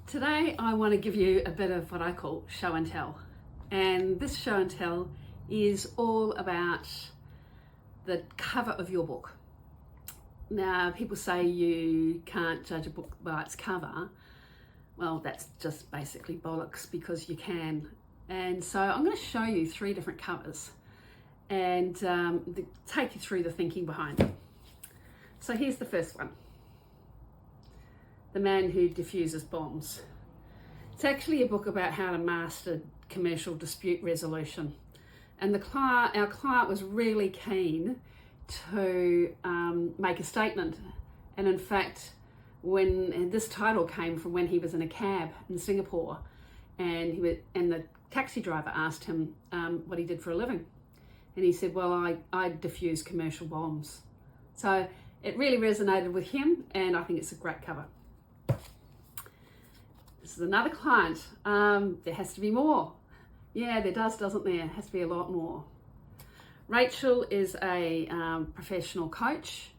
Today I want to give you a bit of what I call show and tell. And this show and tell is all about the cover of your book. Now, people say you can't judge a book by its cover. Well, that's just basically bollocks, because you can. And so I'm going to show you 3 different covers and take you through the thinking behind it. So here's the first one. The Man Who Diffuses Bombs. It's actually a book about how to master commercial dispute resolution. And our client was really keen to make a statement. And in fact, when this title came from when he was in a cab in Singapore, and the taxi driver asked him what he did for a living. And he said, well, I diffuse commercial bombs. So it really resonated with him, and I think it's a great cover. This is another client. There has to be more. Yeah, there does, doesn't there? It has to be a lot more. Rachel is a professional coach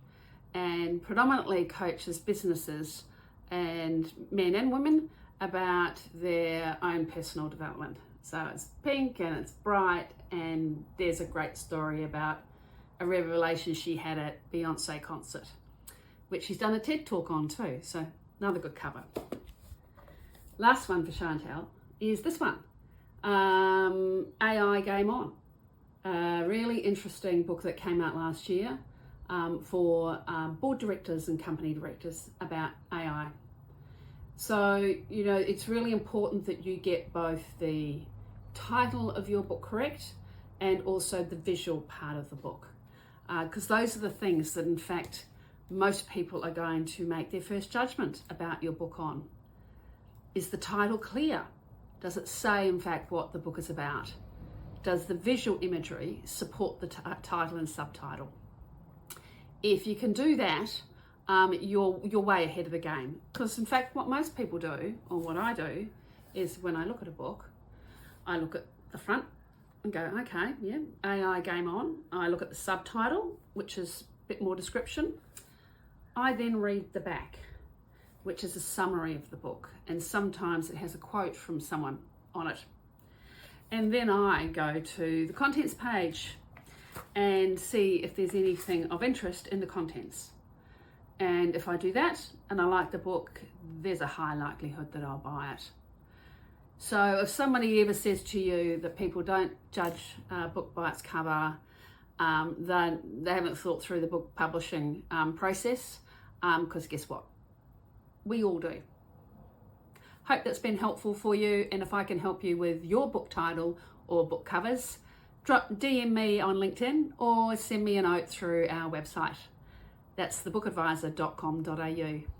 and predominantly coaches businesses and men and women about their own personal development. So it's pink and it's bright, and there's a great story about a revelation she had at Beyonce concert, which she's done a TED talk on too. So another good cover. Last one for show and tell is this one, AI Game On. A really interesting book that came out last year for board directors and company directors about AI. So, it's really important that you get both the title of your book correct and also the visual part of the book. Because those are the things that, in fact, most people are going to make their first judgment about your book on. Is the title clear? Does it say, in fact, what the book is about? Does the visual imagery support the title and subtitle? If you can do that, you're way ahead of the game. Because, in fact, what most people do, or what I do, is when I look at a book, I look at the front and go, okay, yeah, AI Game On. I look at the subtitle, which is a bit more description. I then read the back, which is a summary of the book, and sometimes it has a quote from someone on it. And then I go to the contents page and see if there's anything of interest in the contents. And if I do that and I like the book, there's a high likelihood that I'll buy it. So if somebody ever says to you that people don't judge a book by its cover, then they haven't thought through the book publishing process, because guess what? We all do. Hope that's been helpful for you, and if I can help you with your book title or book covers, DM me on LinkedIn or send me a note through our website. That's thebookadvisor.com.au.